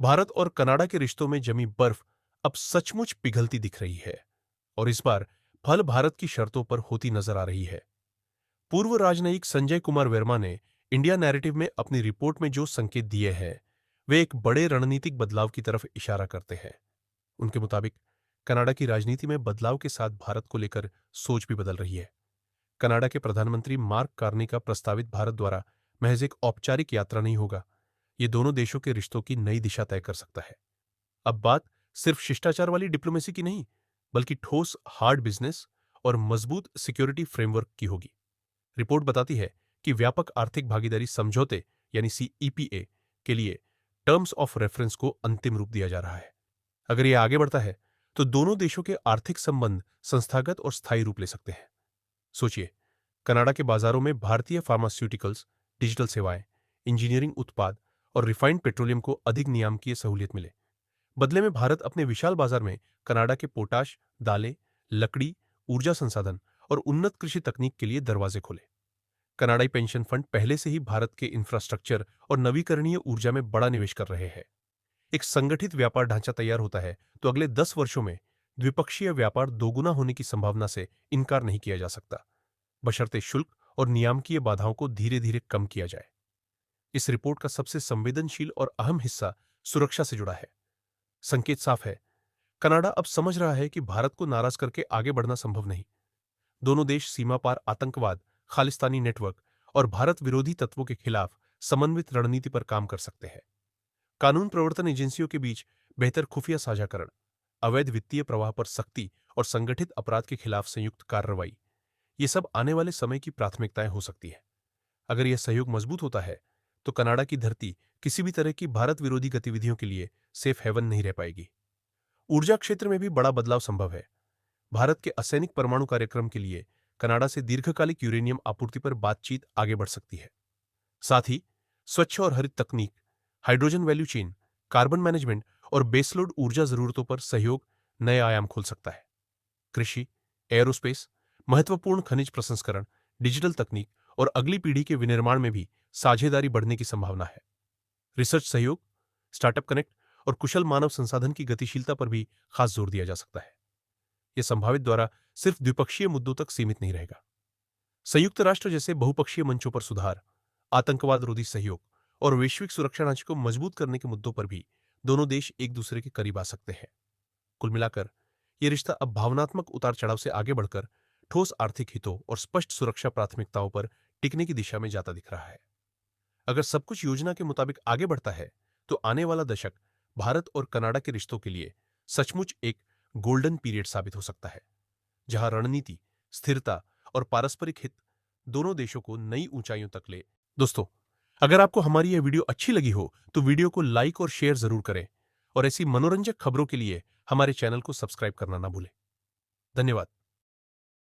भारत और कनाडा के रिश्तों में जमी बर्फ अब सचमुच पिघलती दिख रही है और इस बार फल भारत की शर्तों पर होती नजर आ रही है। पूर्व राजनयिक संजय कुमार वर्मा ने इंडिया नैरेटिव में अपनी रिपोर्ट में जो संकेत दिए हैं वे एक बड़े रणनीतिक बदलाव की तरफ इशारा करते हैं। उनके मुताबिक कनाडा की राजनीति में बदलाव के साथ भारत को लेकर सोच भी बदल रही है। कनाडा के प्रधानमंत्री मार्क कार्नी का प्रस्तावित भारत द्वारा महज एक औपचारिक यात्रा नहीं होगा, ये दोनों देशों के रिश्तों की नई दिशा तय कर सकता है। अब बात सिर्फ शिष्टाचार वाली डिप्लोमेसी की नहीं, बल्कि ठोस हार्ड बिजनेस और मजबूत सिक्योरिटी फ्रेमवर्क की होगी। रिपोर्ट बताती है कि व्यापक आर्थिक भागीदारी समझौते यानी सीईपीए के लिए टर्म्स ऑफ रेफरेंस को अंतिम रूप दिया जा रहा है। अगर यह आगे बढ़ता है तो दोनों देशों के आर्थिक संबंध संस्थागत और स्थायी रूप ले सकते हैं। सोचिए, कनाडा के बाजारों में भारतीय फार्मास्यूटिकल्स, डिजिटल सेवाएं, इंजीनियरिंग उत्पाद और रिफाइंड पेट्रोलियम को अधिक नियामकीय सहूलियत मिले। बदले में भारत अपने विशाल बाजार में कनाडा के पोटाश, दालें, लकड़ी, ऊर्जा संसाधन और उन्नत कृषि तकनीक के लिए दरवाजे खोले। कनाडाई पेंशन फंड पहले से ही भारत के इंफ्रास्ट्रक्चर और नवीकरणीय ऊर्जा में बड़ा निवेश कर रहे हैं। एक संगठित व्यापार ढांचा तैयार होता है तो अगले 10 वर्षों में द्विपक्षीय व्यापार दोगुना होने की संभावना से इनकार नहीं किया जा सकता, बशर्ते शुल्क और नियामकीय बाधाओं को धीरे धीरे कम किया जाए। इस रिपोर्ट का सबसे संवेदनशील और अहम हिस्सा सुरक्षा से जुड़ा है। संकेत साफ है, कनाडा अब समझ रहा है कि भारत को नाराज करके आगे बढ़ना संभव नहीं। दोनों देश सीमा पार आतंकवाद, खालिस्तानी नेटवर्क और भारत विरोधी तत्वों के खिलाफ समन्वित रणनीति पर काम कर सकते हैं। कानून प्रवर्तन एजेंसियों के बीच बेहतर खुफिया साझाकरण, अवैध वित्तीय प्रवाह पर सख्ती और संगठित अपराध के खिलाफ संयुक्त कार्रवाई, ये सब आने वाले समय की प्राथमिकताएं हो सकती है। अगर यह सहयोग मजबूत होता है तो कनाडा की धरती किसी भी तरह की भारत विरोधी गतिविधियों के लिए सेफ हेवन नहीं रह पाएगी। ऊर्जा क्षेत्र में भी बड़ा बदलाव संभव है। भारत के असैनिक परमाणु कार्यक्रम के लिए कनाडा से दीर्घकालिक यूरेनियम आपूर्ति पर बातचीत आगे बढ़ सकती है। साथ ही स्वच्छ और हरित तकनीक, hydrogen value chain, carbon management और बेसलोड ऊर्जा जरूरतों पर सहयोग नए आयाम खोल सकता है। कृषि, एयरोस्पेस, महत्वपूर्ण खनिज प्रसंस्करण, डिजिटल तकनीक और अगली पीढ़ी के विनिर्माण में भी साझेदारी बढ़ने की संभावना है। रिसर्च सहयोग, स्टार्टअप कनेक्ट और कुशल मानव संसाधन की गतिशीलता पर भी खास जोर दिया जा सकता है। यह संभावित द्वारा सिर्फ द्विपक्षीय मुद्दों तक सीमित नहीं रहेगा। संयुक्त राष्ट्र जैसे बहुपक्षीय मंचों पर सुधार, आतंकवाद रोधी सहयोग और वैश्विक सुरक्षा ढांचे को मजबूत करने के मुद्दों पर भी दोनों देश एक दूसरे के करीब आ सकते हैं। कुल मिलाकर यह रिश्ता अब भावनात्मक उतार चढ़ाव से आगे बढ़कर ठोस आर्थिक हितों और स्पष्ट सुरक्षा प्राथमिकताओं पर टिकने की दिशा में जाता दिख रहा है। अगर सब कुछ योजना के मुताबिक आगे बढ़ता है तो आने वाला दशक भारत और कनाडा के रिश्तों के लिए सचमुच एक गोल्डन पीरियड साबित हो सकता है, जहां रणनीति, स्थिरता और पारस्परिक हित दोनों देशों को नई ऊंचाइयों तक ले। दोस्तों, अगर आपको हमारी यह वीडियो अच्छी लगी हो तो वीडियो को लाइक और शेयर जरूर करें और ऐसी मनोरंजक खबरों के लिए हमारे चैनल को सब्सक्राइब करना ना भूलें। धन्यवाद।